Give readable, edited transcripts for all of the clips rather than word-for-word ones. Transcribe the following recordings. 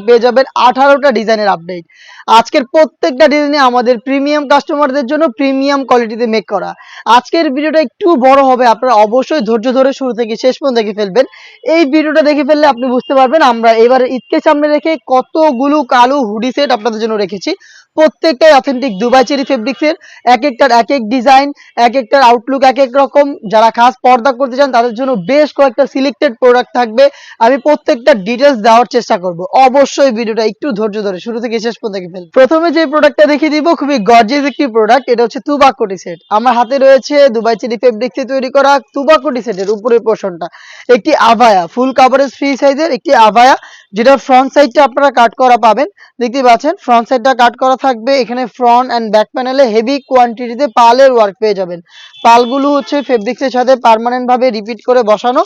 পেয়ে যাবেন 18টা ডিজাইনের আপডেট। আজকের প্রত্যেকটা ডিজাইনে আমাদের প্রিমিয়াম কাস্টমারদের জন্য প্রিমিয়াম কোয়ালিটিতে মেক করা। আজকের ভিডিওটা একটু বড় হবে, আপনারা অবশ্যই ধৈর্য ধরে শুরু থেকে শেষ পর্যন্ত দেখে ফেলবেন। এই ভিডিওটা দেখে ফেললে আপনি বুঝতে পারবেন আমরা এবারে ঈদকে সামনে রেখে কতগুলো কালো হুডি সেট আপনাদের জন্য রেখেছি। প্রত্যেকটাই অথেন্টিক দুবাই চেরি ফেব্রিক্সের, এক একটার এক এক ডিজাইন, এক একটার আউটলুক এক এক রকম। যারা খাস পর্দা করতে চান তাদের জন্য বেশ কয়েকটা সিলেক্টেড প্রোডাক্ট থাকবে। আমি প্রত্যেকটা ডিটেলস দেওয়ার চেষ্টা করব। অবশ্যই ভিডিওটা একটু ধৈর্য ধরে শুরু থেকে শেষ পর্যন্ত দেখে ফেলবেন। প্রথমে যে প্রোডাক্টটা দেখিয়ে দিব খুবই গর্জিয়াস একটি প্রোডাক্ট, এটা হচ্ছে তুবা কোটি সেট। আমার হাতে রয়েছে দুবাই চেরি ফেব্রিক্সে তৈরি করা তুবা কোটি সেটের উপরের পোর্শনটা একটি আভায়া, ফুল কাভারেজ ফ্রি সাইজের একটি আভায়া, যেটা ফ্রন্ট সাইডটা আপনারা কাট করা পাবেন। দেখতে পাচ্ছেন ফ্রন্ট সাইডটা কাট করা থাকবে। এখানে ফ্রন্ট এন্ড ব্যাক প্যানেলে হেভি কোয়ান্টিটিতে পালের ওয়ার্ক পেয়ে যাবেন। পালগুলো হচ্ছে ফেব্রিক্সের সাথে পার্মানেন্ট ভাবে রিপিট করে বসানো।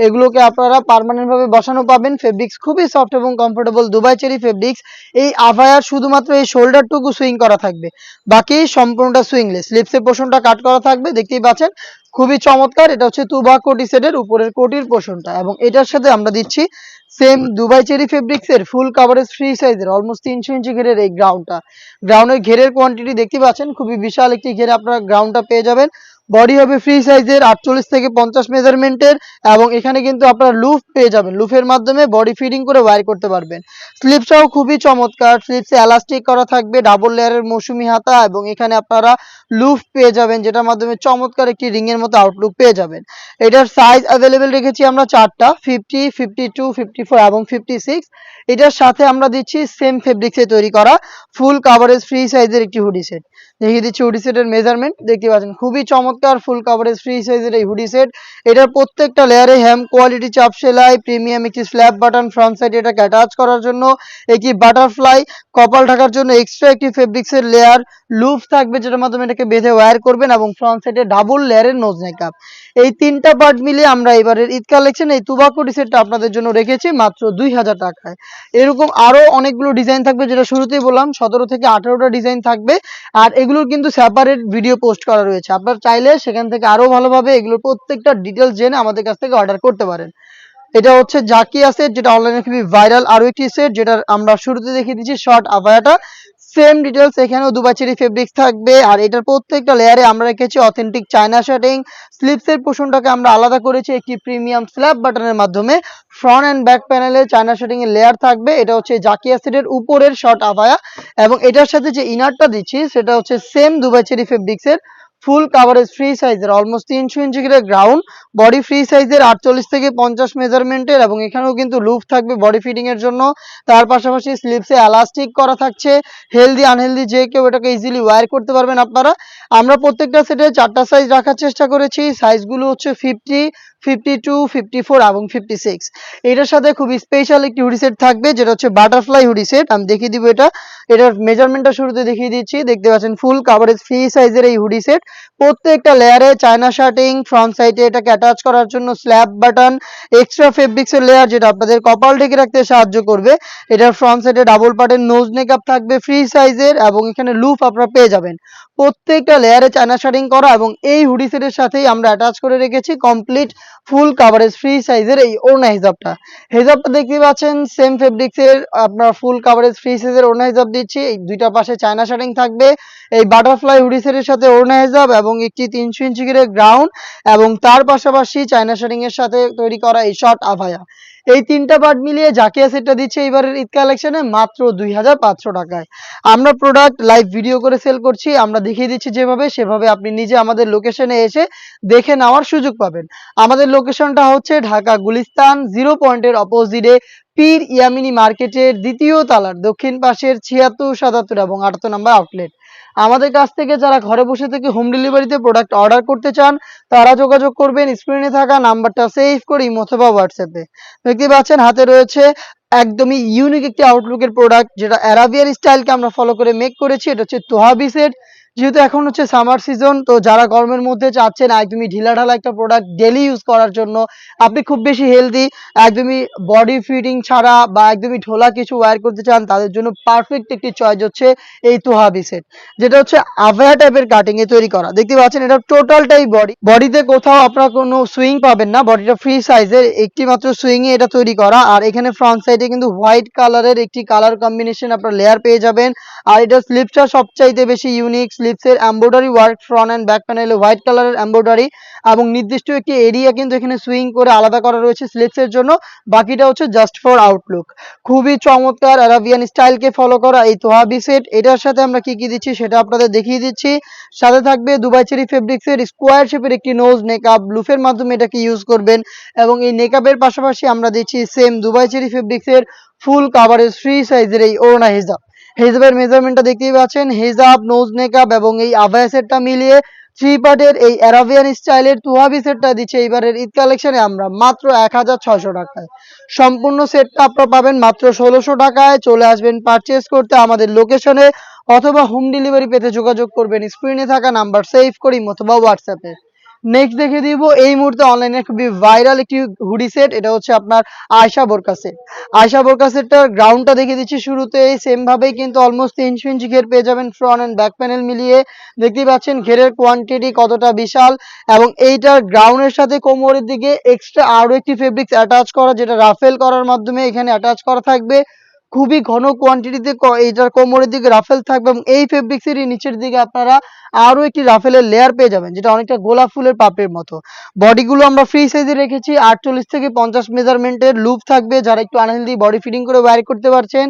এগুলোকে আপনারা পার্মানেন্ট ভাবে বসানো পাবেন। ফেব্রিক্স খুবই সফট এবং কমফোর্টেবল দুবাই চেরি ফেব্রিক্স। এই আভায়ার শুধুমাত্র এই শোল্ডারটুকু সুইং করা থাকবে, বাকি সম্পূর্ণটা সুইংলেস। স্লিপসের পোর্শনটা কাট করা থাকবে, দেখতেই পাচ্ছেন খুবই চমৎকার। এটা হচ্ছে তুবা কোটি সেটের উপরের কোটির পোর্শনটা, এবং এটার সাথে আমরা দিচ্ছি সেম দুবাই চেরি ফেব্রিক্সের ফুল কাভারেজ ফ্রি সাইজের অলমোস্ট 300 ইঞ্চি ঘেরের এই গ্রাউন্ডটা। গ্রাউন্ডের ঘেরের কোয়ান্টিটি দেখতে পাচ্ছেন, খুবই বিশাল একটি ঘেরে আপনারা গ্রাউন্ডটা পেয়ে যাবেন। বডি হবে ফ্রি সাইজের 48 থেকে 50 মেজারমেন্টের, এবং এখানে কিন্তু আপনারা লুফ পেয়ে যাবেন। লুফের মাধ্যমে বডি ফিডিং করে ওয়্যার করতে পারবেন। স্লিপসটাও খুবই চমৎকার, স্লিপসে এলাস্টিক করা থাকবে, ডাবল লেয়ারের মৌসুমি হাতা, এবং এখানে আপনারা লুফ পেয়ে যাবেন, যেটার মাধ্যমে চমৎকার একটি রিং এর মতো আউটলুক পেয়ে যাবেন। এটার সাইজ অ্যাভেলেবেল রেখেছি আমরা 4টা, 50, 52, 54 এবং 56। এটার সাথে আমরা দিচ্ছি সেম ফেব্রিক্সে তৈরি করা ফুল কাভারেজ ফ্রি সাইজের একটি হুডি সেট। দেখিয়ে দিচ্ছি হুডি সেটের মেজারমেন্ট, দেখতে পাচ্ছেন খুবই চমৎকার ফুল কাভারেজ ফ্রি সাইজের এই হুডি সেট। এটার প্রত্যেকটা লেয়ারে হ্যাম কোয়ালিটি চাপ সেলাই, প্রিমিয়াম একটি স্ল্যাব বাটন, ফ্রন্ট সাইড এটাকে অ্যাটাচ করার জন্য একটি বাটারফ্লাই, কপাল ঢাকার জন্য এক্সট্রা একটি ফেব্রিক্সের লেয়ার, লুপ থাকবে যেটার মাধ্যমে এটাকে বেঁধে ওয়্যার করবেন, এবং ফ্রন্ট সাইডে ডাবল লেয়ারের নোজ মেকআপ। এই তিনটা পার্ট মিলিয়ে আমরা এবারের ঈদ কালেকশন এই তুবা কোটি সেটটা আপনাদের জন্য রেখেছি মাত্র 2000 টাকায়। এরকম আরো অনেকগুলো ডিজাইন থাকবে, যেটা শুরুতেই বললাম 17 থেকে 18টা ডিজাইন থাকবে। আর এগুলোর কিন্তু সেপারেট ভিডিও পোস্ট করা রয়েছে, আপনারা চাইলে সেখান থেকে আরো ভালোভাবে এগুলোর প্রত্যেকটা ডিটেলস জেনে আমাদের কাছ থেকে অর্ডার করতে পারেন। এটা হচ্ছে জাকিয়া সেট, যেটা অনলাইনে খুবই ভাইরাল আরো একটি সেট, যেটা আমরা শুরুতে দেখিয়ে দিচ্ছি শর্ট আভায়াটা। সেম ডিটেলস এখানেও দুবাই চেরি ফেব্রিক্স থাকবে, আর এটার প্রত্যেকটা লেয়ারে আমরা রেখেছি অথেন্টিক চায়না শার্টিং। স্লিপসের পোর্শনটাকে আমরা আলাদা করেছি একটি প্রিমিয়াম স্ল্যাব বাটনের মাধ্যমে। ফ্রন্ট এন্ড ব্যাক প্যানেলে চায়না শার্টিং এর লেয়ার থাকবে। এটা হচ্ছে জাকিয়া সেটের উপরের শর্ট আভায়া, এবং এটার সাথে যে ইনারটা দিচ্ছি সেটা হচ্ছে সেম দুবাই চেরি ফেব্রিক্সের ফুল কাভারেজ ফ্রি সাইজের অলমোস্ট 300 ইঞ্চি করে গ্রাউন্ড, বডি ফ্রি সাইজের 48 থেকে 50 মেজারমেন্টের, এবং এখানেও কিন্তু লুপ থাকবে বডি ফিটিং এর জন্য। তার পাশাপাশি স্লিপসে এলাস্টিক করা থাকছে। হেলদি আনহেলদি যে কেউ এটাকে ইজিলি ওয়্যার করতে পারবেন আপনারা। আমরা প্রত্যেকটা সেটে 4টা সাইজ রাখার চেষ্টা করেছি। সাইজগুলো হচ্ছে 50, 52, 54 এবং 56। এটার সাথে খুবই স্পেশাল একটি হুডি সেট থাকবে, যেটা হচ্ছে বাটারফ্লাই হুডি সেট। আমি দেখিয়ে দিব এটার মেজারমেন্টটা শুরুতে দেখিয়ে দিচ্ছি। দেখতে পাচ্ছেন ফুল কাভারেজ ফ্রি সাইজের এই হুডি সেট। প্রত্যেকটা লেয়ারে চায়না শার্টিং, ফ্রন্ট সাইডে এটাকে অ্যাটাচ করার জন্য স্ল্যাব বাটন, এক্সট্রা ফেব্রিক্সের লেয়ার যেটা আপনাদের কপাল ঢেকে রাখতে সাহায্য করবে। এটার ফ্রন্ট সাইডে ডাবল পার্টের নোজ মেকআপ থাকবে ফ্রি সাইজের, এবং এখানে লুপ আপনারা পেয়ে যাবেন। প্রত্যেকটা লেয়ারে চায়না শার্টিং করা, এবং এই হুডি সেটের সাথেই আমরা অ্যাটাচ করে রেখেছি কমপ্লিট ফুল কাভারেজ ফ্রি সাইজের এই ওড়না হিজাবটা। হিজাবটা দেখতে পাচ্ছেন সেম ফেব্রিক্সের আপনার ফুল কাভারেজ ফ্রি সাইজের ওড়না হিজাব দিচ্ছি। এই দুইটা পাশে চায়না শার্টিং থাকবে। এই বাটারফ্লাই হুডি সেটের সাথে ওড়না হিজাব এবং একটি 300 ইঞ্চি করে গ্রাউন্ড, এবং তার পাশাপাশি চায়না শার্টিং এর সাথে তৈরি করা এই শর্ট আভায়া। এই তিনটা পার্ট মিলিয়ে জাকিয়া সেটটা দিচ্ছে এবারের ঈদ কালেকশনে মাত্র 2500 টাকায়। আমরা প্রোডাক্ট লাইভ ভিডিও করে সেল করছি, আমরা দেখিয়ে দিচ্ছি যেভাবে, সেভাবে আপনি নিজে আমাদের লোকেশনে এসে দেখে নেওয়ার সুযোগ পাবেন। আমাদের লোকেশনটা হচ্ছে ঢাকা গুলিস্তান 0 পয়েন্টের অপোজিটে পীর ইয়ামিনী মার্কেটের দ্বিতীয় তালার দক্ষিণ পাশের 76, 77 এবং 78 নম্বর আউটলেট। আমাদের কাছ থেকে যারা ঘরে বসে থেকে হোম ডেলিভারিতে প্রোডাক্ট অর্ডার করতে চান তারা যোগাযোগ করবেন স্ক্রিনে থাকা নাম্বারটা সেভ করে অথবা হোয়াটসঅ্যাপে। দেখতে পাচ্ছেন হাতে রয়েছে একদমই ইউনিক একটি আউটলুকের প্রোডাক্ট, যেটা অ্যারাবিয়ান স্টাইলকে আমরা ফলো করে মেক করেছি। এটা হচ্ছে তোহাবি সেট, যেহেতু এখন হচ্ছে সামার সিজন, তো যারা গরমের মধ্যে চাচ্ছেন একদমই ঢিলাঢালা একটা প্রোডাক্ট ডেইলি ইউজ করার জন্য, আপনি খুব বেশি হেলদি, একদমই বডি ফিটিং ছাড়া বা একদমই ঢোলা কিছু ওয়্যার করতে চান, তাদের জন্য পারফেক্ট একটি চয়েস হচ্ছে এই তোহাবি সেট, যেটা হচ্ছে আভায়া টাইপের কাটিং এ তৈরি করা। দেখতে পাচ্ছেন এটা টোটালটাই বডিতে কোথাও আপনার কোনো সুইং পাবেন না, বডিটা ফ্রি সাইজের, একটি মাত্র সুইং এ এটা তৈরি করা। আর এখানে ফ্রন্ট সাইডে কিন্তু হোয়াইট কালারের একটি কালার কম্বিনেশন আপনার লেয়ার পেয়ে যাবেন। আর এটা স্লিপসটা সবচাইতে বেশি ইউনিক, স্লিপসের embroidery work front and back প্যানেলে হোয়াইট কালারের এমব্রয়ডারি, এবং নির্দিষ্ট একটি এরিয়া কিন্তু এখানে সুইং করে আলাদা করা রয়েছে স্লিপসের জন্য, বাকিটা হচ্ছে জাস্ট ফর আউটলুক। খুবই চমৎকার আরাবিয়ান স্টাইলকে ফলো করা এই তোহাবি সেট। এটার সাথে আমরা কি কি দিচ্ছি সেটা আপনাদের দেখিয়ে দিচ্ছি। সাথে থাকবে দুবাই চেরি ফেব্রিক্সের স্কোয়ার শেপের একটি নোজ নেকআপ, লুফের মাধ্যমে এটাকে ইউজ করবেন, এবং এই নেকআপের পাশাপাশি আমরা দিচ্ছি সেম দুবাই চেরি ফেব্রিক্সের ফুল কাভারেজ ফ্রি সাইজের এই ওড়না হিজাব। হিজাবের মেজারমেন্টটা দেখতেই পাচ্ছেন, হিজাব, নোজ নেকআপ এবং এই আবায়া সেটটা মিলিয়ে থ্রি পার্টের এই অ্যারাবিয়ান স্টাইলের তুহাবি সেটটা দিচ্ছে এইবারের ঈদ কালেকশনে আমরা মাত্র 1600 টাকায়। সম্পূর্ণ সেটটা আপনারা পাবেন মাত্র 1600 টাকায়। চলে আসবেন পারচেজ করতে আমাদের লোকেশনে, অথবা হোম ডেলিভারি পেতে যোগাযোগ করবেন স্ক্রিনে থাকা নাম্বার সেভ করি অথবা হোয়াটসঅ্যাপে। নেক্সট দেখে দিব এই মুহূর্তে অনলাইনে খুবই ভাইরাল একটি হুডি সেট, এটা হচ্ছে আপনার আয়শা বোরকা সেট। আয়শা বোরকা সেটটার গ্রাউন্ডটা দেখে দিচ্ছি শুরুতে, সেম ভাবেই কিন্তু অলমোস্ট 3 ইঞ্চি ঘের পেয়ে যাবেন ফ্রন্ট এন্ড ব্যাক প্যানেল মিলিয়ে। দেখতেই পাচ্ছেন ঘেরের কোয়ান্টিটি কতটা বিশাল, এবং এইটার গ্রাউন্ডের সাথে কোমরের দিকে এক্সট্রা আরো একটি ফেব্রিক্স অ্যাটাচ করা, যেটা রাফেল করার মাধ্যমে এখানে অ্যাটাচ করা থাকবে। খুবই ঘন কোয়ান্টিটিতে এইটার কোমরের দিকে রাফেল থাকবে, এবং এই ফেব্রিক্সেরই নিচের দিকে আপনারা আরো একটি রাফেলের লেয়ার পেয়ে যাবেন, যেটা অনেকটা গোলাপ ফুলের পাপড়ির মতো। বডিগুলো আমরা ফ্রি সাইজে রেখেছি 48 থেকে 50 মেজারমেন্টের, লুপ থাকবে যারা একটু আনহেলদি বডি ফিটিং করে ওয়্যার করতে পারছেন,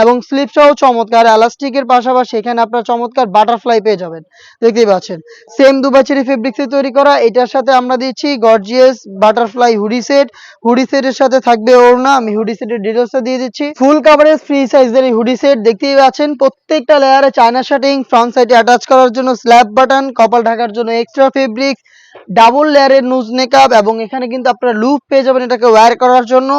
এবং স্লিপসটাও চমৎকার এলাস্টিকের পাশাপাশি এখানে আপনারা চমৎকার বাটারফ্লাই পেয়ে যাবেন। দেখতেই পাচ্ছেন সেম দুবাই চেরি ফেব্রিক্সে তৈরি করা। এটার সাথে আমরা দিচ্ছি gorgeous butterfly hoodie set. Hoodie সেটের সাথে থাকবে ওড়না, আমি হুডি সেটের ডিটেইলসটা দিয়ে দিচ্ছি। ফুল কাভারেজ ফ্রি সাইজের এই হুডি সেট দেখতেই পাচ্ছেন, প্রত্যেকটা লেয়ারে চায়না শার্টিং, ফ্রন্ট সাইডে অ্যাটাচ করার জন্য স্ল্যাব বাটন, কপাল ঢাকার জন্য এক্সট্রা ফেব্রিক্স, ডাবল লেয়ারের নুজ নেকআপ, এবং এখানে কিন্তু আপনারা লুপ পেয়ে যাবেন এটাকে ওয়্যার করার জন্য।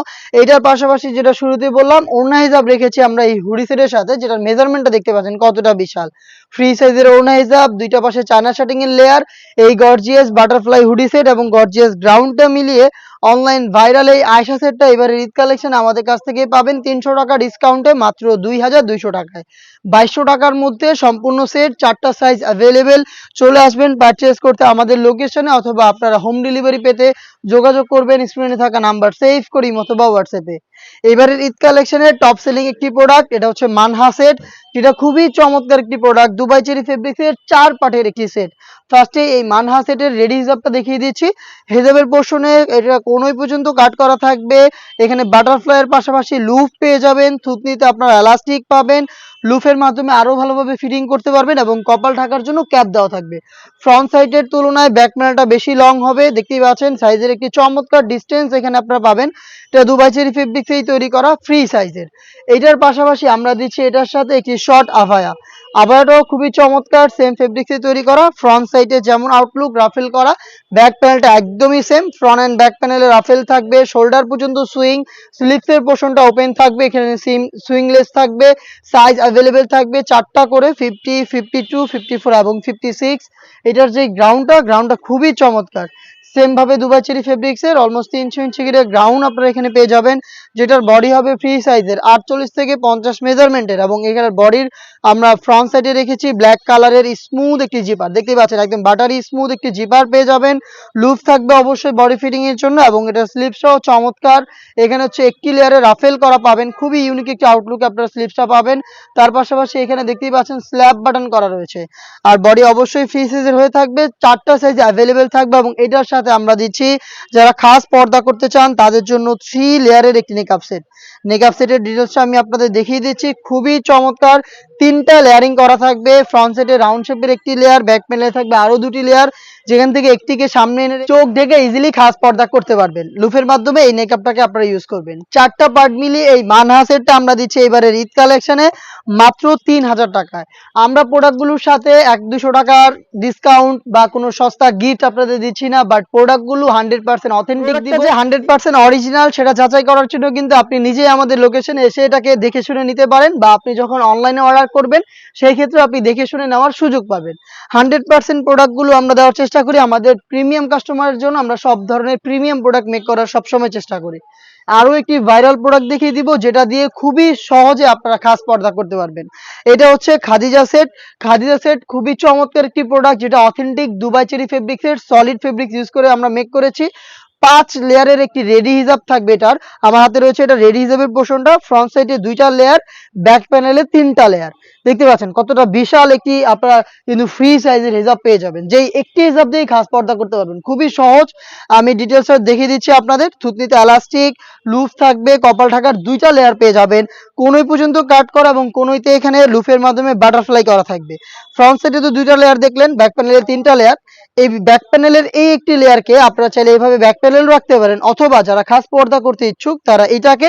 এটার পাশাপাশি যেটা শুরুতে বললাম ওড়না হিজাব রেখেছি আমরা এই হুডি সেটের সাথে, যেটার মেজারমেন্টটা দেখতে পাচ্ছেন কতটা বিশাল। ফ্রি সাইজের ওড়না হিজাব, দুইটা পাশে চায়না শার্টিং এর লেয়ার, এই গর্জিয়াস বাটারফ্লাই হুডি সেট এবং গর্জিয়াস গ্রাউন্ডটা মিলিয়ে অনলাইন ভাইরাল এই আয়শা সেটটা এবারে ঈদ কালেকশন আমাদের কাছ থেকে পাবেন 300 টাকা ডিসকাউন্টে মাত্র 2200 টাকায়। 2200 টাকার মধ্যে সম্পূর্ণ সেট, 4টা সাইজ অ্যাভেলেবেল। চলে আসবেন পারচেজ করতে আমাদের লোকেশনে, অথবা আপনারা হোম ডেলিভারি পেতে যোগাযোগ করবেন স্ক্রিনে থাকা নাম্বার সেভ করি অথবা হোয়াটসঅ্যাপে। এবারের ঈদ কালেকশনের টপ সেলিং একটি প্রোডাক্ট, এটা হচ্ছে মানহা সেট, যেটা খুবই চমৎকার একটি প্রোডাক্ট। দুবাই চেরি ফেব্রিক্সের 4 পার্টের একটি সেট। ফার্স্টে এই মানহা সেটের রেডি হিজাবটা দেখিয়ে দিচ্ছি। হিজাবের পোর্শনে এটা কোনোই পর্যন্ত কাট করা থাকবে, এখানে বাটারফ্লাইয়ের পাশাপাশি লুপ পেয়ে যাবেন, থুতনিতে আপনারা এলাস্টিক পাবেন, লুফের মাধ্যমে আরো ভালোভাবে ফিটিং করতে পারবেন, এবং কপাল ঢাকার জন্য ক্যাপ দেওয়া থাকবে। ফ্রন্ট সাইডের তুলনায় ব্যাক প্যানেলটা বেশি লং হবে, দেখতেই পাচ্ছেন সাইজের একটি চমৎকার ডিস্টেন্স এখানে আপনারা পাবেন। এটা দুবাই চেরি ফেব্রিক্সেই তৈরি করা ফ্রি সাইজের। এটার পাশাপাশি আমরা দিচ্ছি এটার সাথে একটি শর্ট আভায়া। আভায়াটাও খুবই চমৎকার, সেম ফেব্রিক্সে তৈরি করা, ফ্রন্ট সাইডে যেমন আউটলুক রাফেল করা, ব্যাক প্যানেলটা একদমই সেম, ফ্রন্ট এন্ড ব্যাক প্যানেলে রাফেল থাকবে, শোল্ডার পর্যন্ত সুইং, স্লিপসের পোর্শনটা ওপেন থাকবে, এখানে সুইংলেস থাকবে, সাইজ অ্যাভেলেবেল থাকবে 4টা করে, 50, 52, 54 এবং 56। এটার যে গ্রাউন্ডটা খুবই চমৎকার। সেম ভাবে দুবাই চেরি ফেব্রিক্সের অলমোস্ট 300 ইঞ্চি করে গ্রাউন্ড আপনারা এখানে পেয়ে যাবেন, যেটার বডি হবে ফ্রি সাইজের 48 থেকে 50 মেজারমেন্টের, এবং এখানে বডির আমরা ফ্রন্ট সাইডে রেখেছি ব্ল্যাক কালারের স্মুথ একটি জিপার। দেখতে পাচ্ছেন একদম বাটারি স্মুথ একটি জিপার পেয়ে যাবেন। লুপ থাকবে অবশ্যই বডি ফিটিং এর জন্য, এবং এটা স্লিপসটাও চমৎকার। এখানে হচ্ছে একটি লেয়ারে রাফেল করা পাবেন, খুবই ইউনিক একটি আউটলুক আপনারা স্লিপসটা পাবেন। তার পাশাপাশি এখানে দেখতেই পাচ্ছেন স্ল্যাব বাটন করা রয়েছে, আর বডি অবশ্যই ফ্রি সাইজের হয়ে থাকবে, 4টা সাইজ অ্যাভেলেবেল থাকবে। এবং এটার সাথে আমরা দিচ্ছি যারা খাস পর্দা করতে চান তাদের জন্য 3 লেয়ারের একটি নেকআপ সেট। নেকআপ সেটের ডিটেলসটা আমি আপনাদের দেখিয়ে দিচ্ছি, খুবই চমৎকার। 3টা লেয়ারিং করা থাকবে, ফ্রন্ট সেটে রাউন্ড শেপের একটি লেয়ার, ব্যাক প্যানেলে থাকবে আরো 2টি লেয়ার, যেখান থেকে একটিকে সামনে এনে চোখ ঢেকে ইজিলি খাস পর্দা করতে পারবেন। লুফের মাধ্যমে এই মেকআপটাকে আপনারা ইউজ করবেন। 4টা পার্ট মিলিয়ে এই মানহা সেটটা আমরা দিচ্ছি এবারের ঈদ কালেকশনে মাত্র 3000 টাকায়। আমরা প্রোডাক্টগুলোর সাথে 100-200 টাকার ডিসকাউন্ট বা কোনো সস্তা গিফট আপনাদের দিচ্ছি না, বাট প্রোডাক্টগুলো 100% অথেন্টিক দিব, যে 100% অরিজিনাল সেটা যাচাই করার জন্য কিন্তু আপনি নিজেই আমাদের লোকেশনে এসে এটাকে দেখে শুনে নিতে পারেন, বা আপনি যখন অনলাইনে অর্ডার করবেন সেই ক্ষেত্রে আপনি দেখে শুনে নেওয়ার সুযোগ পাবেন। 100% প্রোডাক্টগুলো আমরা দেওয়ার চেষ্টা করি আমাদের প্রিমিয়াম কাস্টমারের জন্য। আমরা সব ধরনের প্রিমিয়াম প্রোডাক্ট মেক করার সবসময় চেষ্টা করি। আরো একটি ভাইরাল প্রোডাক্ট দেখিয়ে দিব যেটা দিয়ে খুবই সহজে আপনারা খাস পর্দা করতে পারবেন। এটা হচ্ছে খাদিজা সেট। খাদিজা সেট খুবই চমৎকার একটি প্রোডাক্ট, যেটা অথেন্টিক দুবাই চেরি ফেব্রিক্সের সলিড ফেব্রিক্স ইউজ করে আমরা মেক করেছি। 5 লেয়ারের একটি রেডি হিজাব থাকবে এটার। আমার হাতে রয়েছে এটা রেডি হিজাবের পোর্শনটা। ফ্রন্ট সাইডে 2টা লেয়ার, ব্যাক প্যানেলে 3টা লেয়ার। দেখতে পাচ্ছেন কতটা বিশাল একটি আপনারা কিন্তু ফ্রি সাইজের হিজাব পেয়ে যাবেন, যেই একটি হিজাব দিয়েই খাস পর্দা করতে পারবেন। খুবই সহজ, আমি ডিটেলস দেখিয়ে দিচ্ছি আপনাদের। থুতনিতে এলাস্টিক, লুফ থাকবে, কপাল ঢাকার 2টা লেয়ার পেয়ে যাবেন। কোনোই পর্যন্ত কাট করা এবং কোনোইতে এখানে লুফের মাধ্যমে বাটারফ্লাই করা থাকবে। ফ্রন্ট সাইডে তো 2টা লেয়ার দেখলেন, ব্যাক প্যানেলে 3টা লেয়ার। এই ব্যাক প্যানেলের এই একটি লেয়ারকে আপনারা চাইলে এইভাবে ব্যাক প্যানেল রাখতে পারেন, অথবা যারা খাস পর্দা করতে ইচ্ছুক তারা এটাকে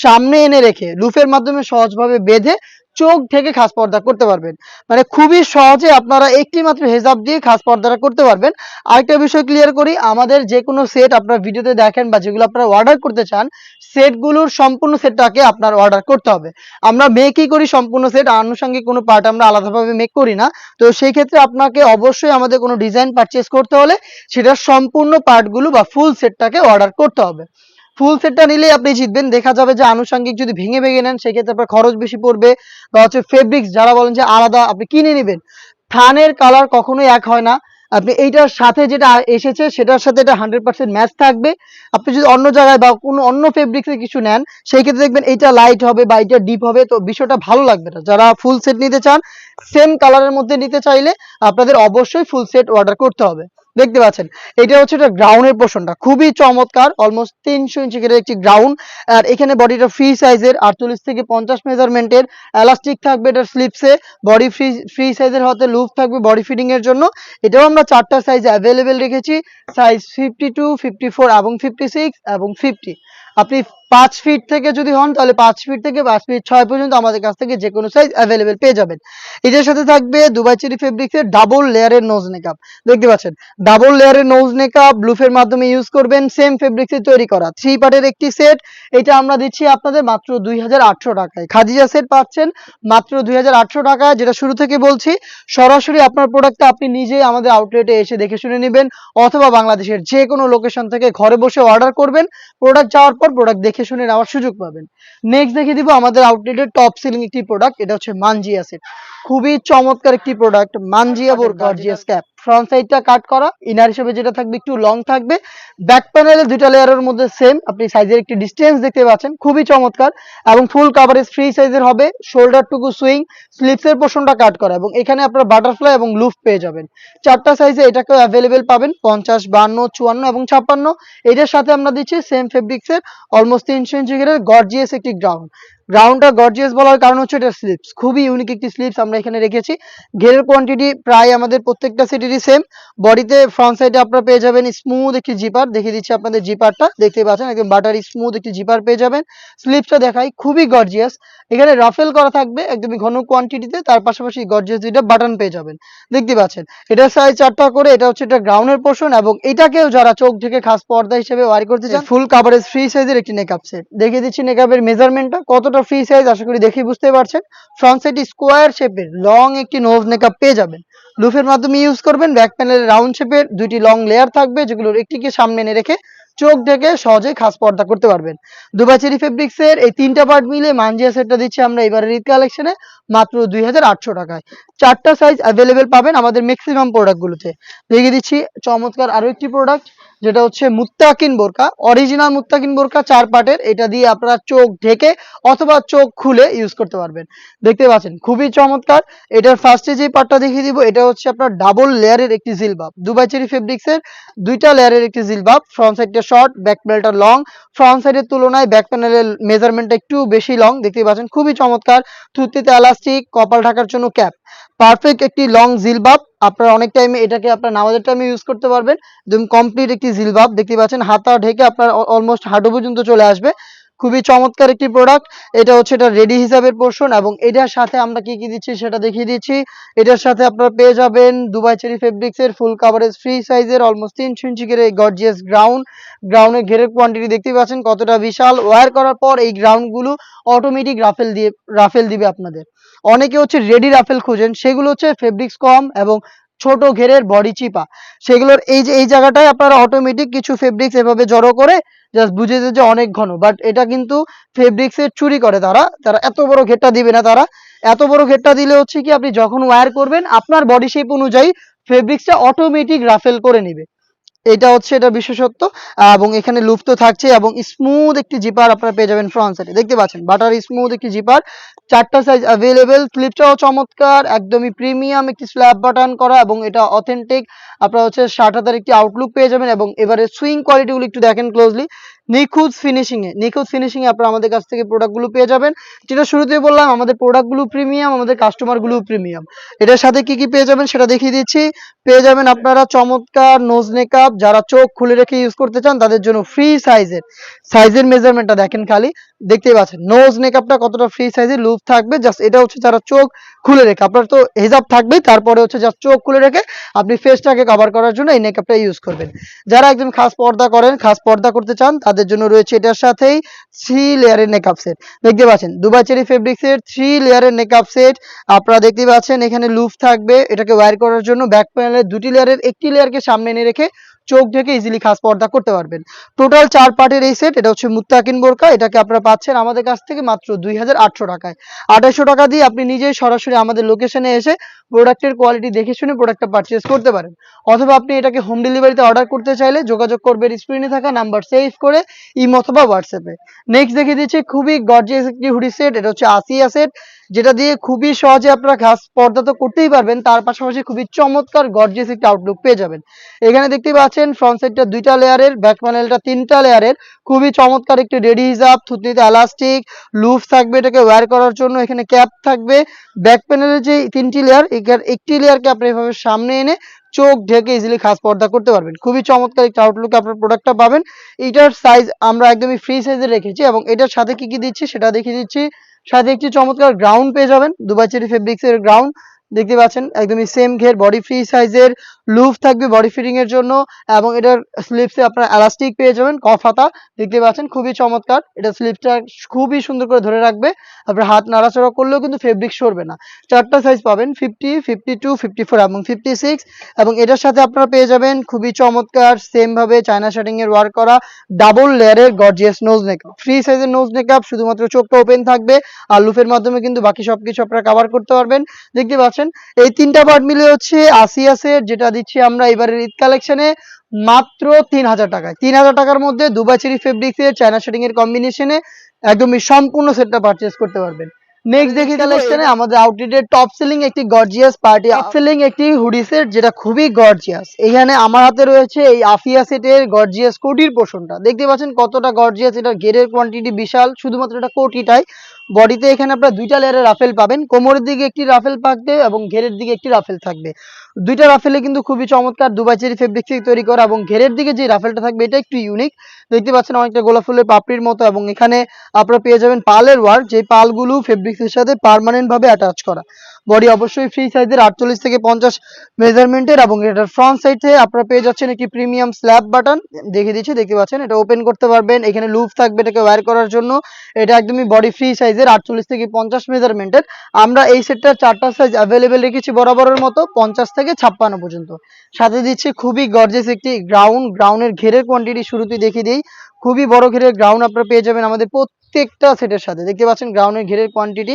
সামনে এনে রেখে লুফের মাধ্যমে সহজভাবে বেঁধে চোখ থেকে খাস পর্দা করতে পারবেন। মানে খুবই সহজে আপনারা একটি মাত্র হেজাব দিয়ে খাস পর্দাটা করতে পারবেন। আরেকটা বিষয় ক্লিয়ার করি, আমাদের যে কোনো সেট আপনারা ভিডিওতে দেখেন বা যেগুলো আপনারা অর্ডার করতে চান, সেটগুলোর সম্পূর্ণ সেটটাকে আপনার অর্ডার করতে হবে। আমরা মেকই করি সম্পূর্ণ সেট, আনুষঙ্গিক কোনো পার্ট আমরা আলাদাভাবে মেক করি না। তো সেই ক্ষেত্রে আপনাকে অবশ্যই আমাদের কোনো ডিজাইন পারচেজ করতে হলে সেটার সম্পূর্ণ পার্টগুলো বা ফুল সেটটাকে অর্ডার করতে হবে। ফুল সেটটা নিলেই আপনি জিতবেন। দেখা যাবে যে আনুষঙ্গিক যদি ভেঙে ভেঙে নেন সেক্ষেত্রে আপনার খরচ বেশি পড়বে, বা হচ্ছে ফেব্রিক্স যারা বলেন যে আলাদা আপনি কিনে নেবেন, থানের কালার কখনোই এক হয় না। আপনি এইটার সাথে যেটা এসেছে সেটার সাথে এটা 100% ম্যাচ থাকবে। আপনি যদি অন্য জায়গায় বা কোনো অন্য ফেব্রিক্সের কিছু নেন সেই ক্ষেত্রে দেখবেন এইটা লাইট হবে বা এটা ডিপ হবে, তো বিষয়টা ভালো লাগবে না। যারা ফুল সেট নিতে চান, সেম কালারের মধ্যে নিতে চাইলে আপনাদের অবশ্যই ফুল সেট অর্ডার করতে হবে। দেখতে পাচ্ছেন এটা হচ্ছে এটা গ্রাউন্ডের পোর্শনটা, খুবই চমৎকার, অলমোস্ট 300 ইঞ্চি করে একটি গ্রাউন্ড। আর এখানে বডিটা ফ্রি সাইজের 48 থেকে 50 মেজারমেন্টের, এলাস্টিক থাকবে এটার স্লিপসে, বডি ফ্রি সাইজের হতে লুপ থাকবে বডি ফিটিং এর জন্য। এটাও আমরা 4টা সাইজ অ্যাভেলেবেল রেখেছি, সাইজ 52, 54 এবং 56 এবং 50। আপনি 5 ফিট থেকে যদি হন তাহলে 5 ফিট থেকে 5 ফিট 6 পর্যন্ত আমাদের কাছ থেকে যে কোনো সাইজ অ্যাভেলেবেল পেয়ে যাবেন। এটার সাথে থাকবে দুবাই চেরি ফেব্রিক্সের ডাবল লেয়ারের নোজ নেকআপ। দেখতে পাচ্ছেন ডাবল লেয়ারের নোজ নেকআপ ব্লুফের মাধ্যমে ইউজ করবেন, সেম ফেব্রিক্সে তৈরি করা 3 পার্টের একটি সেট। এটা আমরা দিচ্ছি আপনাদের মাত্র 2800 টাকায়। খাদিজা সেট পাচ্ছেন মাত্র 2800 টাকায়। যেটা শুরু থেকে বলছি, সরাসরি আপনার প্রোডাক্টটা আপনি নিজেই আমাদের আউটলেটে এসে দেখে শুনে নেবেন, অথবা বাংলাদেশের যে কোনো লোকেশন থেকে ঘরে বসে অর্ডার করবেন। প্রোডাক্ট যাওয়ার পর প্রোডাক্ট দেখে শুনে নেওয়ার সুযোগ পাবেন। নেক্সট দেখিয়ে দিব আমাদের আউটলেটের টপ সেলিং একটি প্রোডাক্ট, এটা হচ্ছে মানজিয়া সেট। খুবই চমৎকার একটি প্রোডাক্ট, মানজিয়া গর্জিয়াস ক্যাপ। ফ্রন্ট সাইডটা কাট করা, ইনার হিসেবে যেটা থাকবে একটু লং থাকবে, ব্যাক প্যানেলে 2টা লেয়ারের মধ্যে সেম আপনি সাইজের একটি ডিসটেন্স দেখতে পাচ্ছেন, খুবই চমৎকার এবং ফুল কভারেজ ফ্রি সাইজের হবে। শোল্ডার টুকু সুইং, স্লিপসের পোর্শনটা কাট করা এবং এখানে আপনারা বাটারফ্লাই এবং লুফ পেয়ে যাবেন। 4টা সাইজে এটাকেও অ্যাভেলেবেল পাবেন, 50, 52, 54 এবং 56। এটার সাথে আমরা দিচ্ছি সেম ফেব্রিক্সের অলমোস্ট 300 ইঞ্চি ঘেরের গর্জিয়াস একটি গ্রাউন্ড। গ্রাউন্ডটা গর্জিয়াস বলার কারণ হচ্ছে এটা স্লিপস, খুবই ইউনিক একটি স্লিপস আমরা এখানে রেখেছি। ঘেরের কোয়ান্টিটি প্রায় আমাদের প্রত্যেকটা সেটেরই সেম। বডিতে ফ্রন্ট সাইডে আপনারা পেয়ে যাবেন স্মুথ একটি জিপার, দেখিয়ে দিচ্ছি আপনাদের জিপারটা, দেখতে পাচ্ছেন একদম বাটারি স্মুথ একটি জিপার পেয়ে যাবেন। স্লিপসটা দেখাই, খুবই গর্জিয়াস। এখানে রাফেল করা থাকবে একদমই ঘন কোয়ান্টিটিতে, তার পাশাপাশি গর্জিয়াস 2টা বাটন পেয়ে যাবেন, দেখতে পাচ্ছেন। এটার সাইজ 4টা করে, এটা হচ্ছে এটা গ্রাউন্ডের পোর্শন এবং এটাকেও যারা চোখ ঢেকে খাস পর্দা হিসেবে ওয়ারি করতে চান, ফুল কভারেজ ফ্রি সাইজের একটি নেকআপ সেট। দেখিয়ে দিচ্ছি নেকআপের মেজারমেন্টটা কতটা ফ্রি সাইজ, আশা করি দেখেই বুঝতে পারছেন। ফ্রন্ট সাইড স্কোয়ার শেপের লং একটি নোজ নেকআপ পেয়ে যাবেন, লুফের মাধ্যমে ইউজ করবেন। ব্যাক প্যানেলে রাউন্ড শেপের 2টি লং লেয়ার থাকবে, যেগুলোর একটিকে সামনে এনে রেখে চোখ ঢেকে সহজে খাস পর্দা করতে পারবেন। দুবাই চেরি ফেব্রিক্সের এই 3টা পার্ট মিলে মানজিয়া সেটটা দিচ্ছি আমরা এবারের ঈদ কালেকশনে মাত্র 2800 টাকায়। 4টা সাইজ অ্যাভেলেবেল পাবেন আমাদের ম্যাক্সিমাম প্রোডাক্টগুলোতে। দেখিয়ে দিচ্ছি চমৎকার আরো একটি প্রোডাক্ট, যেটা হচ্ছে মুত্তাকিন বোরকা, অরিজিনাল মুত্তাকিন বোরকা 4 পার্টের। এটা দিয়ে আপনারা চোখ ঢেকে অথবা চোখ খুলে ইউজ করতে পারবেন, দেখতে পাচ্ছেন খুবই চমৎকার। এটার ফার্স্টে যে পার্টটা দেখিয়ে দিব, এটা হচ্ছে আপনার ডাবল লেয়ারের একটি জিলবাব, দুবাই চেরি ফেব্রিক্সের 2টা লেয়ারের একটি জিলবাব। ফ্রন্ট সাইডটা শর্ট, ব্যাক প্যানেলটা লং। ফ্রন্ট সাইডের তুলনায় ব্যাক প্যানেলের মেজারমেন্টটা একটু বেশি লং, দেখতে পাচ্ছেন খুবই চমৎকার। থুতনিতে এলাস্টিক, কপাল ঢাকার জন্য ক্যাপ, পারফেক্ট একটি লং জিলবাব। আপনারা অনেক টাইমে এটাকে আপনার নামাজের টাইমে ইউজ করতে পারবেন। একদম কমপ্লিট একটি জিলবাব দেখতে পাচ্ছেন, হাতা ঢেকে আপনার অলমোস্ট হাঁটু পর্যন্ত চলে আসবে। খুবই চমৎকার একটি প্রোডাক্ট। এটা হচ্ছে এটা রেডি হিসাবের পোর্শন এবং এটার সাথে আমরা কি দিচ্ছি সেটা দেখিয়ে দিচ্ছি। এটার সাথে আপনারা পেয়ে যাবেন দুবাই চেরি ফেব্রিক্স এর ফুল কাভারেজ ফ্রি সাইজের অলমোস্ট 3 ইঞ্চি করে গর্জিয়াস গ্রাউন্ডের ঘেরের কোয়ান্টিটি দেখতে পাচ্ছেন কতটা বিশাল। ওয়্যার করার পর এই গ্রাউন্ড গুলো অটোমেটিক রাফেল দিবে আপনাদের। অনেকে হচ্ছে রেডি রাফেল খুঁজেন, সেগুলো হচ্ছে ফেব্রিক্স কম এবং ছোট ঘেরের বডি চিপা, সেগুলোর এই জায়গাটায় আপনারা অটোমেটিক কিছু ফেব্রিক্স এভাবে জড়ো করে জাস্ট বুঝে যে অনেক ঘন, বাট এটা কিন্তু ফেব্রিক্স এর চুরি করে তারা এত বড় ঘেরটা দিবে না। তারা এত বড় ঘেরটা দিলে হচ্ছে কি আপনি যখন ওয়্যার করবেন আপনার বডি শেপ অনুযায়ী ফেব্রিক্সটা অটোমেটিক রাফেল করে নিবে। এটা হচ্ছে এটা বিশেষত্ব। এবং এখানে লুফ তো থাকছে এবং স্মুথ একটি জিপার আপনারা পেয়ে যাবেন ফ্রন্ট সাইডে, দেখতে পাচ্ছেন বাটার স্মুথ একটি জিপার, 4টা সাইজ অ্যাভেলেবেল। ক্লিপটাও চমৎকার, একদমই প্রিমিয়াম একটি স্ল্যাব বাটন করা এবং এটা অথেন্টিক আপনারা হচ্ছে 60 একটি আউটলুক পেয়ে যাবেন। এবং এবারে সুইং কোয়ালিটিগুলো একটু দেখেন ক্লোজলি, নিখুঁত ফিনিশিং এ আপনারা আমাদের কাছ থেকে প্রোডাক্টগুলো পেয়ে যাবেন। যেটা শুরুতেই বললাম আমাদের প্রোডাক্টগুলো প্রিমিয়াম, আমাদের কাস্টমারগুলো প্রিমিয়াম। এটার সাথে কি পেয়ে যাবেন সেটা দেখিয়ে দিচ্ছি। পেয়ে যাবেন আপনারা চমৎকার নোজ মেকআপ, যারা চোখ খুলে রেখে ইউজ করতে চান তাদের জন্য ফ্রি সাইজের মেজারমেন্টটা দেখেন খালি, দেখতেই পাচ্ছেন নোজ মেকআপটা কতটা ফ্রি সাইজের লুপ থাকবে। জাস্ট এটা হচ্ছে যারা চোখ খুলে রেখে, আপনার তো হিজাব থাকবেই, তারপরে হচ্ছে জাস্ট চোখ খুলে রেখে আপনি ফেসটাকে কভার করার জন্য এই মেকআপটা ইউজ করবেন। যারা একদম খাস পর্দা করতে চান তাদের জন্য রয়েছে এটার সাথেই 3 লেয়ারের মেকআপ সেট, দেখতে পাচ্ছেন দুবাই চেরি ফেব্রিক্স এর 3 লেয়ারের মেকআপ সেট। আপনারা দেখতে পাচ্ছেন এখানে লুপ থাকবে এটাকে ওয়্যার করার জন্য। ব্যাক প্যানেলের 2টি লেয়ারের একটি লেয়ারকে সামনে এনে রেখে চোখ ঢেকে ইজিলি খাস পর্দা করতে পারবেন। টোটাল 4 পার্টের এই সেট, এটা হচ্ছে মুত্তাকিন বোরকা। এটাকে আপনারা পাচ্ছেন আমাদের কাছ থেকে মাত্র 2800 টাকায়। 2800 টাকা দিয়ে আপনি নিজেই সরাসরি আমাদের লোকেশনে এসে প্রোডাক্টের কোয়ালিটি দেখে শুনে প্রোডাক্টটা পারচেজ করতে পারেন। অথবা আপনি এটাকে হোম ডেলিভারিতে অর্ডার করতে চাইলে যোগাযোগ করবেন স্ক্রিনে থাকা নাম্বার সেভ করে ইমো অথবা হোয়াটসঅ্যাপে। নেক্সট দেখিয়ে দিচ্ছি খুবই গর্জিয়াস একটি হুডি সেট, এটা হচ্ছে আসিয়া সেট, যেটা দিয়ে খুবই সহজে আপনারা খাস পর্দা তো করতেই পারবেন, তার পাশাপাশি খুবই চমৎকার গর্জিয়াস একটি আউটলুক পেয়ে যাবেন। এখানে দেখতে পাচ্ছেন ফ্রন্ট সাইডটা 2টা লেয়ারের, ব্যাক প্যানেলটা 3টা লেয়ারের, খুবই চমৎকার একটি রেডি হিজাব, থুতনিতে এলাস্টিক লুফ থাকবে এটাকে ওয়্যার করার জন্য। এখানে ক্যাপ থাকবে। ব্যাক প্যানেলের যে 3টি লেয়ার, এখানে একটি লেয়ারকে আপনি এভাবে সামনে এনে চোখ ঢেকে ইজিলি খাস পর্দা করতে পারবেন। খুবই চমৎকার একটা আউটলুক আপনার প্রোডাক্টটা পাবেন। এটার সাইজ আমরা একদমই ফ্রি সাইজে রেখেছি এবং এটার সাথে কি দিচ্ছি সেটা দেখিয়ে দিচ্ছি। সাথে একটি চমৎকার গ্রাউন্ড পেয়ে যাবেন, দুবাই চেরি ফেব্রিক্স এর গ্রাউন্ড, দেখতে পাচ্ছেন একদমই সেম ঘের, বডি ফ্রি সাইজের, লুফ থাকবে বডি ফিটিং এর জন্য এবং এটার স্লিপসে আপনারা এলাস্টিক পেয়ে যাবেন, কফ হাতা, দেখতে পাচ্ছেন খুবই চমৎকার। এটা স্লিপসটা খুবই সুন্দর করে ধরে রাখবে, আপনার হাত নাড়াচাড়া করলেও কিন্তু ফেব্রিক সরবে না। 4টা সাইজ পাবেন, 50, 52, 54 এবং 56। এবং এটার সাথে আপনারা পেয়ে যাবেন খুবই চমৎকার সেম ভাবে চায়না শার্টিং এর ওয়ার্ক করা ডাবল লেয়ারের গর্জিয়াস নোজ মেকআপ, ফ্রি সাইজের নোজ মেকআপ, শুধুমাত্র চোখটা ওপেন থাকবে আর লুফের মাধ্যমে কিন্তু বাকি সবকিছু আপনারা কভার করতে পারবেন। দেখতে পাচ্ছেন এই 3টা পার্ট মিলে হচ্ছে আসিয়া সেট, যেটা দিচ্ছি আমরা এবারের ঈদ কালেকশনে মাত্র 3000 টাকায়। 3000 টাকার মধ্যে দুবাই চেরি ফেব্রিক্স এর চায়না শার্টিং এর কম্বিনেশনে একদমই সম্পূর্ণ সেটটা পারচেজ করতে পারবেন। নেক্সট দেখি কালেকশনে আমাদের আউটলেটের টপ সেলিং একটি গর্জিয়াস পার্টি সেলিং একটি হুডি সেট, যেটা খুবই গর্জিয়াস। এখানে আমার হাতে রয়েছে এই আফিয়া সেটের গর্জিয়াস কোটির পোর্শনটা, দেখতে পাচ্ছেন কতটা গর্জিয়াস। এটা ঘেরের কোয়ান্টিটি বিশাল, শুধুমাত্র এটা কোটিটাই। বডিতে এখানে আপনারা 2টা লেয়ারের রাফেল পাবেন, কোমরের দিকে একটি রাফেল থাকবে এবং ঘেরের দিকে একটি রাফেল থাকবে। 2টা রাফেলে কিন্তু খুবই চমৎকার দুবাই চেরি ফেব্রিক্স থেকে তৈরি করা এবং ঘেরের দিকে যে রাফেলটা থাকবে এটা একটু ইউনিক, দেখতে পাচ্ছেন অনেকটা গোলাপ ফুলের পাপড়ির মতো। এবং এখানে আপনারা পেয়ে যাবেন পালের ওয়ার্ক, যে পালগুলো ফেব্রিক্সের সাথে পার্মানেন্ট ভাবে অ্যাটাচ করা। বডি অবশ্যই ফ্রি সাইজের 48 থেকে 50 মেজারমেন্টের এবং এটার ফ্রন্ট সাইডে আপনারা পেয়ে যাচ্ছেন একটি প্রিমিয়াম স্ল্যাব বাটন, দেখে দিচ্ছি, দেখতে পাচ্ছেন এটা ওপেন করতে পারবেন। এখানে লুপ থাকবে এটাকে ওয়্যার করার জন্য। এটা একদমই বডি ফ্রি সাইজের 48 থেকে 50 মেজারমেন্টের। আমরা এই সেটটার 4টা সাইজ অ্যাভেলেবেল রেখেছি বরাবরের মতো 50 থেকে 56 পর্যন্ত। সাথে দিচ্ছি খুবই গর্জিয়াস একটি গ্রাউন্ডের ঘেরের কোয়ান্টিটি শুরুতেই দেখিয়ে দিই। খুবই বড় ঘেরের গ্রাউন্ড আপনারা পেয়ে যাবেন আমাদের প্রত্যেকটা সেটের সাথে, দেখতে পাচ্ছেন গ্রাউন্ডের ঘেরের কোয়ান্টিটি।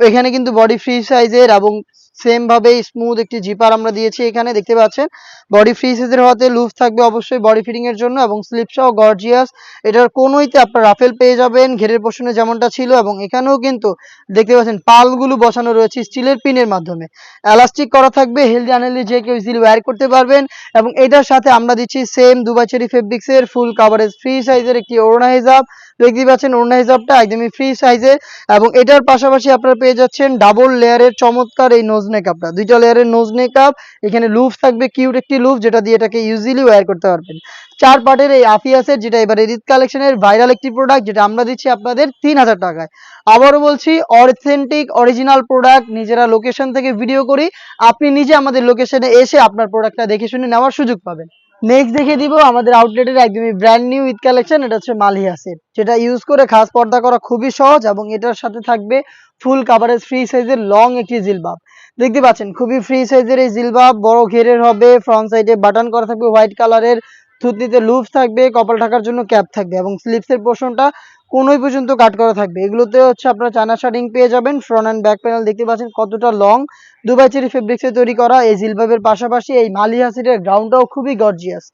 এখানে কিন্তু বডি ফ্রি সাইজের এবং সেম ভাবে স্মুথ একটি জিপার আমরা দিয়েছি এখানে, দেখতে পাচ্ছেন বডি ফ্রি সাইজের হওয়াতে লুজ থাকবে অবশ্যই বডি ফিটিং এর জন্য এবং স্লিপসটাও গর্জিয়াস। এটার কোনোইতে আপনার রাফেল পেয়ে যাবেন ঘেরের পোর্শনে যেমনটা ছিল এবং এখানেও কিন্তু দেখতে পাচ্ছেন পালগুলো বসানো রয়েছে স্টিলের পিনের মাধ্যমে, এলাস্টিক করা থাকবে, হেলদি আনহেলদি যে কেউ ইজিলি ওয়্যার করতে পারবেন। এবং এটার সাথে আমরা দিচ্ছি সেম দুবাই চেরি ফেব্রিক্স এর ফুল কাভারেজ ফ্রি সাইজের একটি ওড়না হিজাব, দেখতে পাচ্ছেন ওড়না হিজাবটা একদমই ফ্রি সাইজের। এবং এটার পাশাপাশি আপনারা পেয়ে যাচ্ছেন ডাবল লেয়ারের চমৎকার এই নোজ নেকআপটা, 2টা লেয়ারের নোজ নেকআপ। এখানে লুফ থাকবে, কিউট একটি লুফ যেটা দিয়ে এটাকে ইজিলি ওয়্যার করতে পারবেন। 4 পার্টের এই আফিয়া সেট, যেটা এবারে ঈদ কালেকশনের ভাইরাল একটি প্রোডাক্ট, যেটা আমরা দিচ্ছি আপনাদের 3000 টাকায়। আবারও বলছি, অথেন্টিক অরিজিনাল প্রোডাক্ট, নিজেরা লোকেশন থেকে ভিডিও করি, আপনি নিজে আমাদের লোকেশনে এসে আপনার প্রোডাক্টটা দেখে শুনে নেওয়ার সুযোগ পাবেন। নেক্সট দেখিয়ে দিব আমাদের আউটলেটের একদমই ব্র্যান্ড নিউ ঈদ কালেকশন। এটা হচ্ছে মালিয়া সেট, যেটা ইউজ করে খাস পর্দা করা খুবই সহজ, এবং এটার সাথে থাকবে ফুল কাভারেজ ফ্রি সাইজের লং একটি জিলবাব। দেখতে পাচ্ছেন খুবই ফ্রি সাইজের এই জিলবাব, বড় ঘেরের হবে, ফ্রন্ট সাইডে বাটন করা থাকবে হোয়াইট কালারের, থুতনিতে লুপ থাকবে, কপাল ঢাকার জন্য ক্যাপ থাকবে, এবং স্লিপসের পোর্শনটা কোনোই পর্যন্ত কাট করা থাকবে। এগুলোতে হচ্ছে আপনারা চায়না শার্টিং পেয়ে যাবেন। ফ্রন্ট অ্যান্ড ব্যাক প্যানেল দেখতে পাচ্ছেন কতটা লং, দুবাই চেরি ফেব্রিক্সে তৈরি করা এই জিলবাবের পাশাপাশি এই মালিয়া সেটের গ্রাউন্ডটাও খুবই গর্জিয়াস।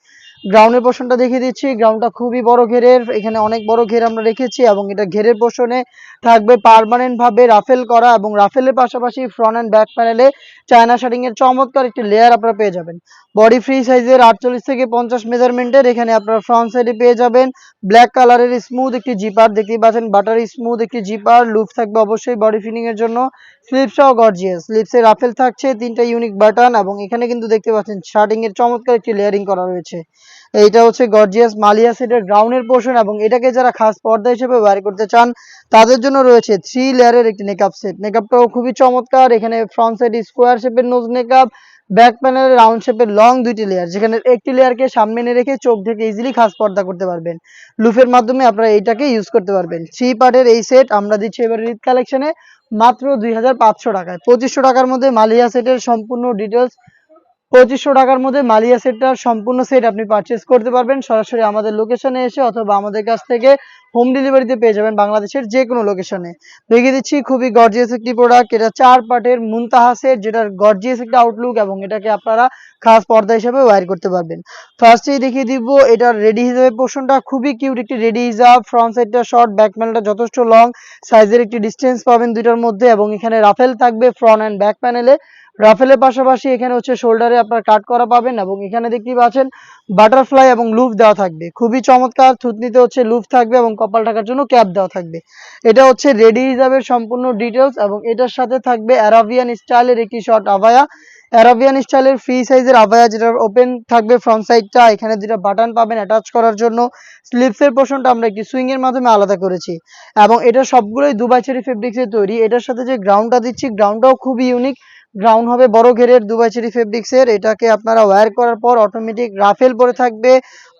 গ্রাউন্ডের পোর্শনটা দেখিয়ে দিচ্ছি, গ্রাউন্ডটা খুবই বড় ঘেরের, এখানে অনেক বড় ঘের আমরা রেখেছি, এবং এটা ঘেরের পোর্শনে থাকবে পার্মানেন্ট ভাবে রাফেল করা, এবং রাফেলের পাশাপাশি ফ্রন্ট অ্যান্ড ব্যাক প্যানেলে চায়না শার্টিং এর চমৎকার একটি লেয়ার আপনারা পেয়ে যাবেন। বডি ফ্রি সাইজের 48 থেকে 50 মেজারমেন্টের, এখানে আপনারা ফ্রন্ট সাইডে পেয়ে যাবেন ব্ল্যাক কালারের স্মুথ একটি জিপার, দেখতেই পাচ্ছেন বাটারি স্মুথ একটি জিপার, লুপ থাকবে অবশ্যই বডি ফিনিং এর জন্য, স্লিপসটাও গর্জিয়াস, স্লিপসে রাফেল থাকছে, 3টা ইউনিক বাটন, এবং এখানে কিন্তু দেখতে পাচ্ছেন শার্টিং এর চমৎকার একটি লেয়ারিং করা রয়েছে। এইটা হচ্ছে গর্জিয়াস মালিয়া সেটের গ্রাউন্ডের পোর্শন, এবং এটাকে যারা খাস পর্দা হিসেবে ওয়্যার করতে চান তাদের জন্য রয়েছে 3 লেয়ারের একটি নেকআপ সেট। নেকআপটাও খুবই চমৎকার, এখানে ফ্রন্ট সাইড স্কোয়ার শেপের নোজ নেকআপ, ব্যাক প্যানেলে রাউন্ড শেপের লং 2টি লেয়ার, যেখানে একটি লেয়ারকে সামনে এনে রেখে চোখ ঢেকে ইজিলি খাস পর্দা করতে পারবেন। লুফের মাধ্যমে আপনারা এইটাকে ইউজ করতে পারবেন। 3 পার্টের এই সেট আমরা দিচ্ছি এবার ঈদ কালেকশনে মাত্র 2500 টাকায়। 2500 টাকার মধ্যে মালিয়া সেটের সম্পূর্ণ ডিটেলস, 2500 টাকার মধ্যে মালিয়া সেটটার সম্পূর্ণ সেট আপনি পারচেজ করতে পারবেন সরাসরি আমাদের লোকেশনে এসে, অথবা আমাদের কাছ থেকে হোম ডেলিভারিতে পেয়ে যাবেন বাংলাদেশের যে কোনো লোকেশনে। দেখিয়ে দিচ্ছি খুবই গর্জিয়াস একটি প্রোডাক্ট, এটা 4 পার্টের মুনতাহা সেট, যেটার গর্জিয়াস একটা আউটলুক, এবং এটাকে আপনারা খাস পর্দা হিসেবে ওয়্যার করতে পারবেন। ফার্স্টেই দেখিয়ে দিব এটার রেডি হিজাবে পোর্শনটা, খুবই কিউট একটি রেডি হিজাব, ফ্রন্ট সাইডটা শর্ট, ব্যাক প্যানেলটা যথেষ্ট লং, সাইজের একটি ডিস্টেন্স পাবেন দুইটার মধ্যে, এবং এখানে রাফেল থাকবে ফ্রন্ট অ্যান্ড ব্যাক প্যানেলে। রাফেলের পাশাপাশি এখানে হচ্ছে শোল্ডারে আপনার কাট করা পাবেন, এবং এখানে দেখতে পাচ্ছেন বাটারফ্লাই এবং লুপ দেওয়া থাকবে, খুবই চমৎকার। থুতনিতে হচ্ছে লুপ থাকবে, এবং কপাল ঢাকার জন্য ক্যাপ দেওয়া থাকবে। এটা হচ্ছে রেডি হিসাবের সম্পূর্ণ ডিটেলস, এবং এটার সাথে থাকবে অ্যারাবিয়ান স্টাইলের একটি শর্ট আভায়া, অ্যারাবিয়ান স্টাইলের ফ্রি সাইজের আভায়া, যেটা ওপেন থাকবে ফ্রন্ট সাইডটা, এখানে দুটো বাটন পাবেন অ্যাটাচ করার জন্য। স্লিপসের পোর্শনটা আমরা একটি সুইং এর মাধ্যমে আলাদা করেছি, এবং এটা সবগুলোই দুবাই চেরি ফেব্রিক্সের তৈরি। এটার সাথে যে গ্রাউন্ডটা দিচ্ছি, গ্রাউন্ডটাও খুবই ইউনিক, গ্রাউন্ড হবে বড় ঘেরের দুবাই চেরি ফেব্রিক্সের। এটাকে আপনারা ওয়্যার করার পর অটোমেটিক রাফেল পরে থাকবে,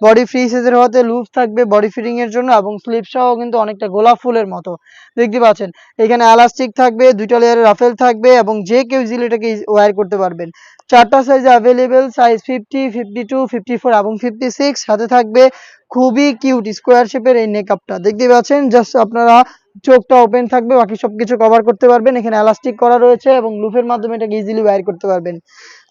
বডি ফ্রি সাইজের হওয়াতে লুজ থাকবে বডি ফিটিং এর জন্য, এবং স্লিপসটাও কিন্তু অনেকটা গোলাপ ফুলের মতো দেখতে পাচ্ছেন। এখানে এলাস্টিক থাকবে, 2টা লেয়ারের রাফেল থাকবে, এবং যে কেউ ইজিলি এটাকে ওয়্যার করতে পারবেন। 4টা সাইজ অ্যাভেলেবেল, সাইজ 50, 52, 54 এবং 56। সাথে থাকবে খুবই কিউট স্কোয়ার শেপের এই নেকআপটা, দেখতে পাচ্ছেন জাস্ট আপনারা চোখটা ওপেন থাকবে, বাকি সবকিছু কভার করতে পারবেন। এখানে এলাস্টিক করা রয়েছে, এবং লুফের মাধ্যমে এটাকে ইজিলি ওয়্যার করতে পারবেন।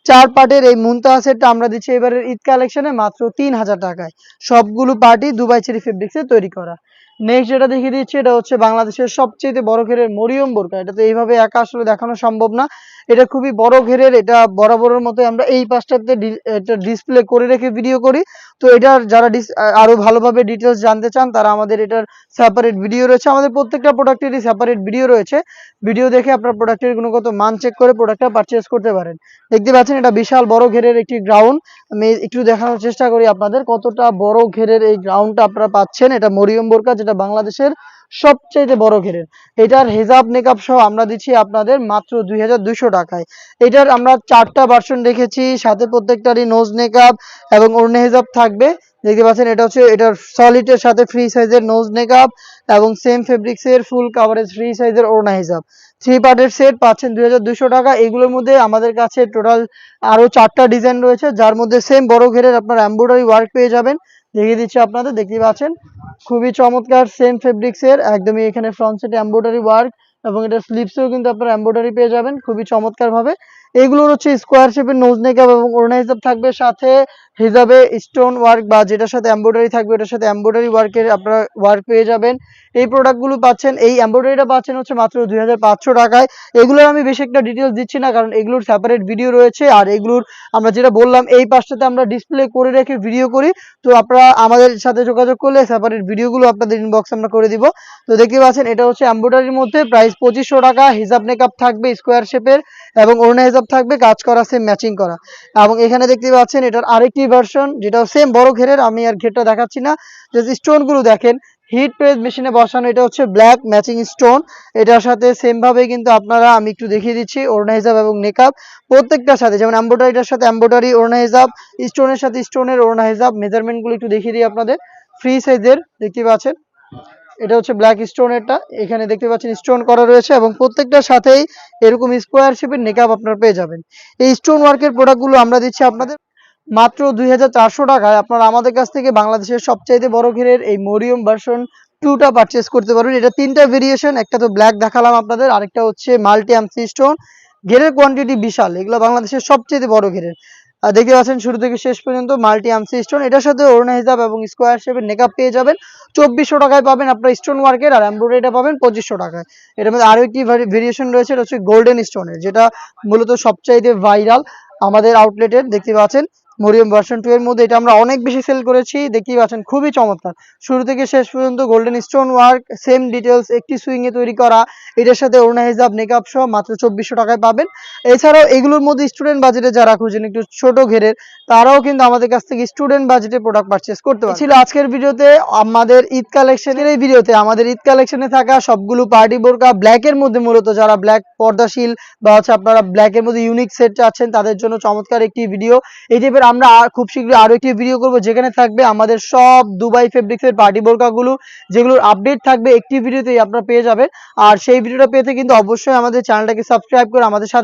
4 পার্টের এই মুনতাহা সেটটা আমরা দিচ্ছি এবারের ঈদ কালেকশনে মাত্র 3000 টাকায়। সবগুলো পার্টি দুবাই চেরি ফেব্রিক্সে তৈরি করা। নেক্সট যেটা দেখিয়ে দিচ্ছি, এটা হচ্ছে বাংলাদেশের সবচেয়ে বড় ঘেরের মরিয়ম বোরকা। এটা তো এইভাবে একা আসলে দেখানো সম্ভব না, এটা খুবই বড় ঘেরের। এটা বরাবরের মতো আমরা এই পাশটাতে এটা ডিসপ্লে করে রেখে ভিডিও করি। তো এটার যারা আরো ভালোভাবে ডিটেলস জানতে চান, তারা আমাদের এটার সেপারেট ভিডিও রয়েছে, আমাদের প্রত্যেকটা প্রোডাক্টেরই সেপারেট ভিডিও রয়েছে। ভিডিও দেখে আপনার প্রোডাক্টের গুণগত মান চেক করে প্রোডাক্টটা পারচেজ করতে পারেন। দেখতে পাচ্ছেন এটা বিশাল বড় ঘেরের একটি গ্রাউন্ড, আমি একটু দেখানোর চেষ্টা করি আপনাদের কতটা বড় ঘেরের এই গ্রাউন্ডটা আপনারা পাচ্ছেন। এটা মরিয়ম বোরকা, যেটা বাংলাদেশের সবচেয়ে বড় ঘেরের। এটার হেজাব নেকআপ সহ আমরা দিচ্ছি আপনাদের মাত্র 2200 টাকায়। এটার আমরা 4টা ভার্সন রেখেছি, সাথে প্রত্যেকটারই নোজ নেকআপ এবং ওড়না হেজাব থাকবে। দেখতে পাচ্ছেন এটা হচ্ছে এটার সলিডের সাথে ফ্রি সাইজের নোজ নেকআপ, এবং সেম ফেব্রিক্সের ফুল কাভারেজ ফ্রি সাইজের ওড়না হিসাব। 3 পার্টের সেট পাচ্ছেন 2200 টাকা। এগুলোর মধ্যে আমাদের কাছে টোটাল আরো 4টা ডিজাইন রয়েছে, যার মধ্যে সেম বড় ঘেরের আপনার এমব্রয়ডারি ওয়ার্ক পেয়ে যাবেন। দেখিয়ে দিচ্ছি আপনাদের, দেখতে পাচ্ছেন খুবই চমৎকার সেম ফেব্রিক্সের, একদমই এখানে ফ্রন্ট সাইডে এমব্রয়ডারি ওয়ার্ক, এবং এটা স্লিপসেও কিন্তু আপনারা এমব্রয়ডারি পেয়ে যাবেন খুবই চমৎকার ভাবে। এগুলোর হচ্ছে স্কোয়ার শেপের নোজ নেকআপ এবং ওড়না হিজাব থাকবে, সাথে হিজাবে স্টোন ওয়ার্ক বা যেটার সাথে এমব্রয়ডারি থাকবে ওটার সাথে এমব্রয়ডারি ওয়ার্কের আপনারা ওয়ার্ক পেয়ে যাবেন। এই প্রোডাক্টগুলো পাচ্ছেন, এই এমব্রয়ডারিটা পাচ্ছেন হচ্ছে মাত্র 2500 টাকায়। এগুলোর আমি বেশি একটা ডিটেলস দিচ্ছি না, কারণ এগুলোর সেপারেট ভিডিও রয়েছে। আর এগুলোর আমরা যেটা বললাম এই পাশটাতে আমরা ডিসপ্লে করে রেখে ভিডিও করি, তো আপনারা আমাদের সাথে যোগাযোগ করলে সেপারেট ভিডিওগুলো আপনাদের ইনবক্সে আমরা করে দিব। তো দেখতে পাচ্ছেন এটা হচ্ছে এমব্রয়ডারির মধ্যে, প্রাইস 2500 টাকা। হিজাব নেকআপ থাকবে স্কোয়ার শেপের এবং ওড়না হিজাব থাকবে কাজ করা, সেম ম্যাচিং করা। এবং এখানে দেখতে পাচ্ছেন এটার আরেকটি ভার্সন যেটা সেম বড় ঘেরের, আমি আর ঘেরটা দেখাচ্ছি না, জাস্ট স্টোনগুলো দেখেন। হিট প্রেস মেশিনে বসানো, এটা হচ্ছে ব্ল্যাক ম্যাচিং স্টোন। এটার সাথে সেম ভাবে কিন্তু আপনারা, আমি একটু দেখিয়ে দিচ্ছি, ওড়না হিজাব এবং নেকআপ প্রত্যেকটার সাথে, যেমন এমব্রয়ডারিটার সাথে এমব্রয়ডারি ওড়না হিজাব, স্টোনের সাথে স্টোনের ওড়না হিজাব। মেজারমেন্টগুলো একটু দেখিয়ে দিই আপনাদের, ফ্রি সাইজের দেখতে পাচ্ছেন। এটা হচ্ছে ব্ল্যাক স্টোনেরটা, এখানে দেখতে পাচ্ছেন স্টোন করা রয়েছে এবং প্রত্যেকটার সাথেই এরকম স্কোয়ার শেপের নেকআপ আপনারা পেয়ে যাবেন। এই স্টোন ওয়ার্কের প্রোডাক্টগুলো আমরা দিচ্ছি আপনাদের মাত্র 2400 টাকায়। আপনারা আমাদের কাছ থেকে বাংলাদেশের সবচাইতে বড় ঘেরের এই মরিয়ম ভার্সন 2টা পারচেস করতে পারবেন। এটা 3টা ভেরিয়েশন, একটা তো ব্ল্যাক দেখালাম আপনাদের, আরেকটা হচ্ছে মাল্টি আমসি স্টোন। ঘেরের কোয়ান্টিটি বিশাল, এগুলো বাংলাদেশের সবচেয়ে বড় ঘেরের। আর দেখতে পাচ্ছেন শুরু থেকে শেষ পর্যন্ত মাল্টি আমসি স্টোন। এটার সাথে ওড়না হিজাব এবং স্কোয়ার শেপের নেকআপ পেয়ে যাবেন 2400 টাকায় পাবেন আপনার স্টোন ওয়ার্কের, আর এমব্রয়ডারিটা পাবেন 2500 টাকায়। এটার মধ্যে আরো একটি ভেরিয়েশন রয়েছে, এটা হচ্ছে গোল্ডেন স্টোনের, যেটা মূলত সবচাইতে ভাইরাল আমাদের আউটলেটের। দেখতে পাচ্ছেন মরিয়ম ভার্সন 2 এর মধ্যে এটা আমরা অনেক বেশি সেল করেছি, দেখতেই পাচ্ছেন খুবই চমৎকার। শুরু থেকে শেষ পর্যন্ত golden stone work, same details, একটি সুইং এ তৈরি করা। এটার সাথে ওড়না হিজাব নেকআপ সহ মাত্র 2400 টাকায় পাবেন। এছাড়াও এগুলোর মধ্যে স্টুডেন্ট বাজেটে যারা খুঁজেন একটু ছোট ঘেরের, তারাও কিন্তু আমাদের কাছ থেকে স্টুডেন্ট বাজেটে প্রোডাক্ট পারচেস করতে পারেন। ছিল আজকের ভিডিওতে আমাদের ঈদ কালেকশনের, এই ভিডিওতে আমাদের ঈদ কালেকশনে থাকা সবগুলো পার্টি বোরকা ব্ল্যাক এর মধ্যে, মূলত যারা ব্ল্যাক পর্দাশীল বা হচ্ছে আপনারা ব্ল্যাক এর মধ্যে ইউনিক সেট চাচ্ছেন তাদের জন্য চমৎকার একটি ভিডিও। এই টাইপের আমরা খুব শীঘ্রই আরো একটি ভিডিও করব, যেখানে থাকবে আমাদের সব দুবাই ফেব্রিক্স এর পার্টি বোরকাগুলো, যেগুলোর আপডেট থাকবে একটি ভিডিওতেই আপনারা পেয়ে যাবেন। আর সেই ভিডিওটা পেতে কিন্তু অবশ্যই আমাদের চ্যানেলটাকে সাবস্ক্রাইব করে আমাদের সাথে